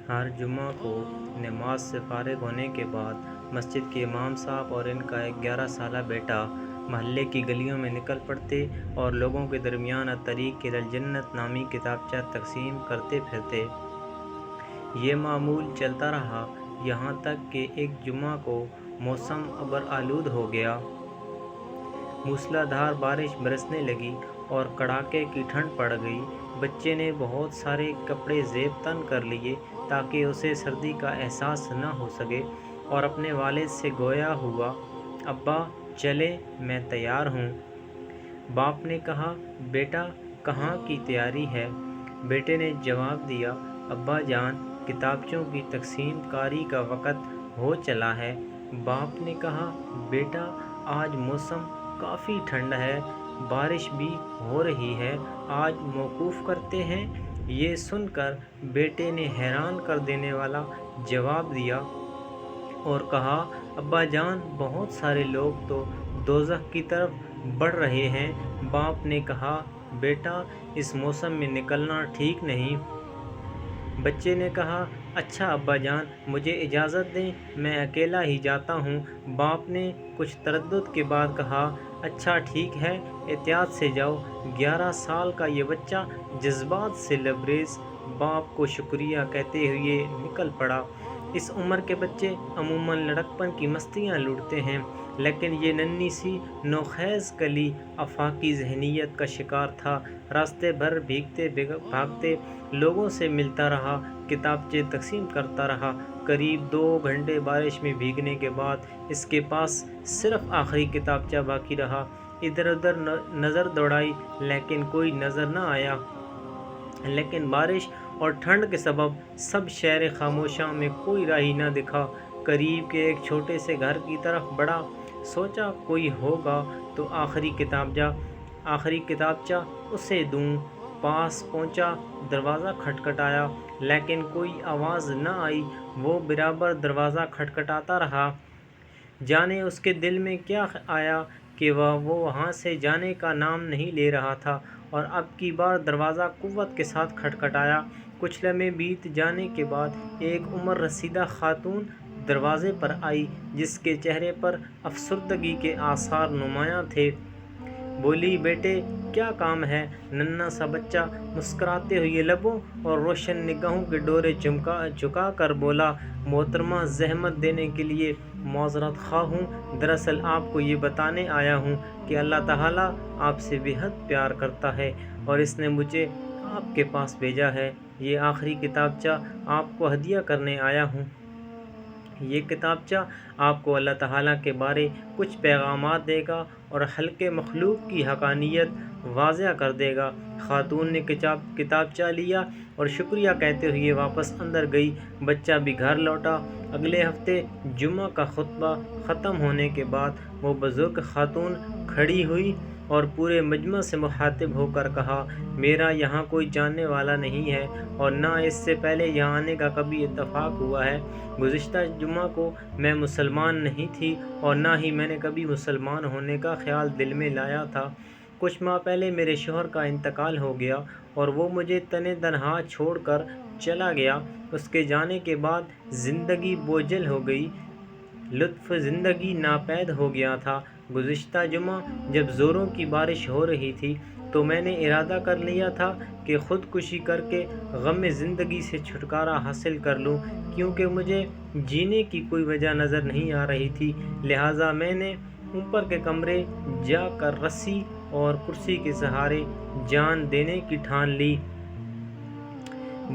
ہر جمعہ کو نماز سے فارغ ہونے کے بعد مسجد کے امام صاحب اور ان کا ایک 11 سالہ بیٹا محلے کی گلیوں میں نکل پڑتے اور لوگوں کے درمیان الطریق الی الجنت نامی کتابچہ تقسیم کرتے پھرتے۔ یہ معمول چلتا رہا یہاں تک کہ ایک جمعہ کو موسم ابر آلود ہو گیا۔ موسلا دھار بارش برسنے لگی اور کڑاکے کی ٹھنڈ پڑ گئی۔ بچے نے بہت سارے کپڑے زیب تن کر لیے تاکہ اسے سردی کا احساس نہ ہو سکے، اور اپنے والد سے گویا ہوا، ابا چلیں، میں تیار ہوں۔ باپ نے کہا، بیٹا کہاں کی تیاری ہے؟ بیٹے نے جواب دیا، ابا جان کتابچوں کی تقسیم کاری کا وقت ہو چلا ہے۔ باپ نے کہا، بیٹا آج موسم کافی ٹھنڈ ہے، بارش بھی ہو رہی ہے، آج موقوف کرتے ہیں؟ یہ سن کر بیٹے نے حیران کر دینے والا جواب دیا اور کہا، ابا جان بہت سارے لوگ تو دوزخ کی طرف بڑھ رہے ہیں۔ باپ نے کہا، بیٹا اس موسم میں نکلنا ٹھیک نہیں۔ بچے نے کہا، اچھا ابا جان مجھے اجازت دیں، میں اکیلا ہی جاتا ہوں۔ باپ نے کچھ تردد کے بعد کہا، اچھا ٹھیک ہے، احتیاط سے جاؤ۔ 11 سال کا یہ بچہ جذبات سے لبریز باپ کو شکریہ کہتے ہوئے نکل پڑا۔ اس عمر کے بچے عموماً لڑکپن کی مستیاں لوٹتے ہیں، لیکن یہ ننھی سی نوخیز کلی آفاقی ذہنیت کا شکار تھا۔ راستے بھر بھیگتے بھاگتے لوگوں سے ملتا رہا، کتابچے تقسیم کرتا رہا۔ قریب 2 گھنٹے بارش میں بھیگنے کے بعد اس کے پاس صرف آخری کتابچہ باقی رہا۔ ادھر ادھر نظر دوڑائی لیکن کوئی نظر نہ آیا۔ لیکن بارش اور ٹھنڈ کے سبب سب شہر خاموشاں میں کوئی راہی نہ دکھا۔ قریب کے ایک چھوٹے سے گھر کی طرف بڑھا، سوچا کوئی ہوگا تو آخری کتابچہ اسے دوں۔ پاس پہنچا، دروازہ کھٹکھٹایا لیکن کوئی آواز نہ آئی۔ وہ برابر دروازہ کھٹکھٹاتا رہا۔ جانے اس کے دل میں کیا آیا کہ وہ وہاں سے جانے کا نام نہیں لے رہا تھا، اور اب کی بار دروازہ قوت کے ساتھ کھٹکھٹایا۔ کچھ لمحے بیت جانے کے بعد ایک عمر رسیدہ خاتون دروازے پر آئی، جس کے چہرے پر افسردگی کے آثار نمایاں تھے۔ بولی، بیٹے کیا کام ہے؟ ننھا سا بچہ مسکراتے ہوئے لبوں اور روشن نگاہوں کے ڈورے جھکا کر بولا، محترمہ زحمت دینے کے لیے معذرت خواہ ہوں، دراصل آپ کو یہ بتانے آیا ہوں کہ اللہ تعالیٰ آپ سے بے حد پیار کرتا ہے اور اس نے مجھے آپ کے پاس بھیجا ہے۔ یہ آخری کتابچہ آپ کو ہدیہ کرنے آیا ہوں۔ یہ کتابچہ آپ کو اللہ تعالیٰ کے بارے کچھ پیغامات دے گا اور خالق مخلوق کی حقانیت واضح کر دے گا۔ خاتون نے کتابچہ لیا اور شکریہ کہتے ہوئے واپس اندر گئی۔ بچہ بھی گھر لوٹا۔ اگلے ہفتے جمعہ کا خطبہ ختم ہونے کے بعد وہ بزرگ خاتون کھڑی ہوئی اور پورے مجمع سے مخاطب ہو کر کہا، میرا یہاں کوئی جاننے والا نہیں ہے اور نہ اس سے پہلے یہاں آنے کا کبھی اتفاق ہوا ہے۔ گزشتہ جمعہ کو میں مسلمان نہیں تھی اور نہ ہی میں نے کبھی مسلمان ہونے کا خیال دل میں لایا تھا۔ کچھ ماہ پہلے میرے شوہر کا انتقال ہو گیا اور وہ مجھے تن تنہا چھوڑ کر چلا گیا۔ اس کے جانے کے بعد زندگی بوجھل ہو گئی، لطف زندگی ناپید ہو گیا تھا۔ گزشتہ جمعہ جب زوروں کی بارش ہو رہی تھی تو میں نے ارادہ کر لیا تھا کہ خودکشی کر کے غم زندگی سے چھٹکارا حاصل کر لوں، کیونکہ مجھے جینے کی کوئی وجہ نظر نہیں آ رہی تھی۔ لہٰذا میں نے اوپر کے کمرے جا کر رسی اور کرسی کے سہارے جان دینے کی ٹھان لی۔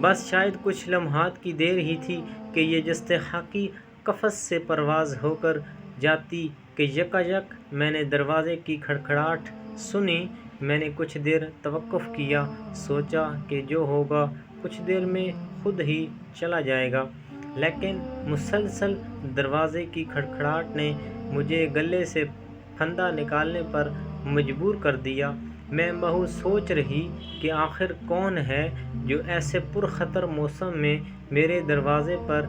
بس شاید کچھ لمحات کی دیر ہی تھی کہ یہ جست خاکی قفس سے پرواز ہو کر جاتی کہ یکایک میں نے دروازے کی کھڑکھڑاہٹ سنی۔ میں نے کچھ دیر توقف کیا، سوچا کہ جو ہوگا کچھ دیر میں خود ہی چلا جائے گا، لیکن مسلسل دروازے کی کھڑکھڑاہٹ نے مجھے گلے سے پھندا نکالنے پر مجبور کر دیا۔ میں بہت سوچ رہی کہ آخر کون ہے جو ایسے پرخطر موسم میں میرے دروازے پر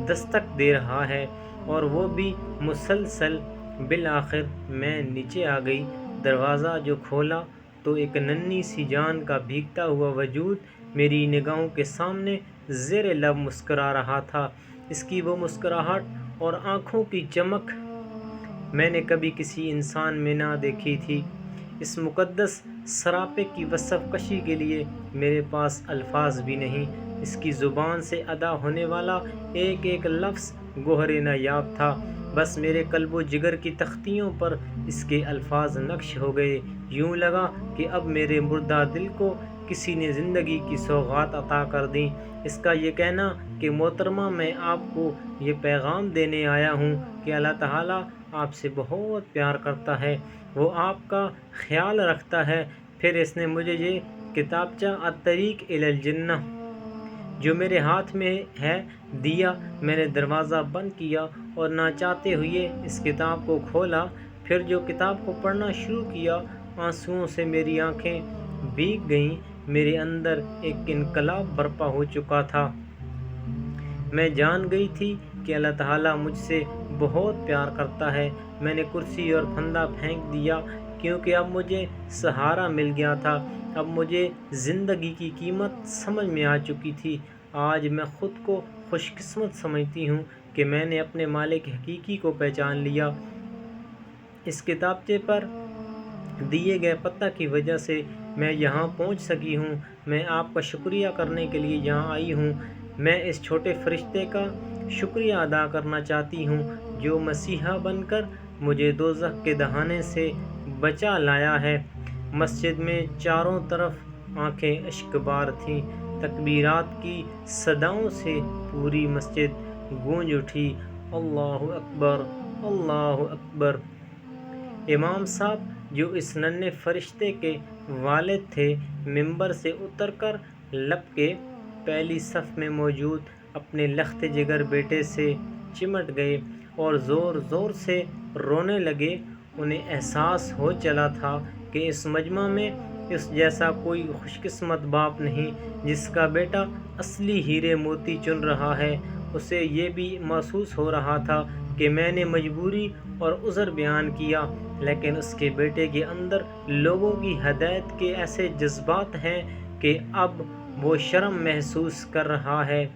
دستک دے رہا ہے، اور وہ بھی مسلسل۔ بالآخر میں نیچے آ گئی۔ دروازہ جو کھولا تو ایک ننھی سی جان کا بھیگتا ہوا وجود میری نگاہوں کے سامنے زیر لب مسکرا رہا تھا۔ اس کی وہ مسکراہٹ اور آنکھوں کی چمک میں نے کبھی کسی انسان میں نہ دیکھی تھی۔ اس مقدس سراپے کی وصف کشی کے لیے میرے پاس الفاظ بھی نہیں۔ اس کی زبان سے ادا ہونے والا ایک ایک لفظ گوہر نایاب تھا۔ بس میرے قلب و جگر کی تختیوں پر اس کے الفاظ نقش ہو گئے۔ یوں لگا کہ اب میرے مردہ دل کو کسی نے زندگی کی سوغات عطا کر دی۔ اس کا یہ کہنا کہ محترمہ میں آپ کو یہ پیغام دینے آیا ہوں کہ اللہ تعالیٰ آپ سے بہت پیار کرتا ہے، وہ آپ کا خیال رکھتا ہے۔ پھر اس نے مجھے یہ کتابچہ الطریق الی الجنہ جو میرے ہاتھ میں ہے دیا۔ میں نے دروازہ بند کیا اور نہ چاہتے ہوئے اس کتاب کو کھولا۔ پھر جو کتاب کو پڑھنا شروع کیا، آنسوؤں سے میری آنکھیں بھیگ گئیں۔ میرے اندر ایک انقلاب برپا ہو چکا تھا۔ میں جان گئی تھی کہ اللہ تعالیٰ مجھ سے بہت پیار کرتا ہے۔ میں نے کرسی اور پھندا پھینک دیا کیونکہ اب مجھے سہارا مل گیا تھا۔ اب مجھے زندگی کی قیمت سمجھ میں آ چکی تھی۔ آج میں خود کو خوش قسمت سمجھتی ہوں کہ میں نے اپنے مالک حقیقی کو پہچان لیا۔ اس کتابچے پر دیے گئے پتہ کی وجہ سے میں یہاں پہنچ سکی ہوں۔ میں آپ کا شکریہ کرنے کے لیے یہاں آئی ہوں۔ میں اس چھوٹے فرشتے کا شکریہ ادا کرنا چاہتی ہوں جو مسیحا بن کر مجھے دوزخ کے دہانے سے بچا لایا ہے۔ مسجد میں چاروں طرف آنکھیں اشک بار تھیں۔ تکبیرات کی صداؤں سے پوری مسجد گونج اٹھی۔ اللہ اکبر، اللہ اکبر۔ امام صاحب جو اس ننھے فرشتے کے والد تھے، ممبر سے اتر کر لپکے پہلی صف میں موجود اپنے لخت جگر بیٹے سے چمٹ گئے اور زور زور سے رونے لگے۔ انہیں احساس ہو چلا تھا کہ اس مجمع میں اس جیسا کوئی خوش قسمت باپ نہیں جس کا بیٹا اصلی ہیرے موتی چن رہا ہے۔ اسے یہ بھی محسوس ہو رہا تھا کہ میں نے مجبوری اور عذر بیان کیا، لیکن اس کے بیٹے کے اندر لوگوں کی ہدایت کے ایسے جذبات ہیں کہ اب وہ شرم محسوس کر رہا ہے۔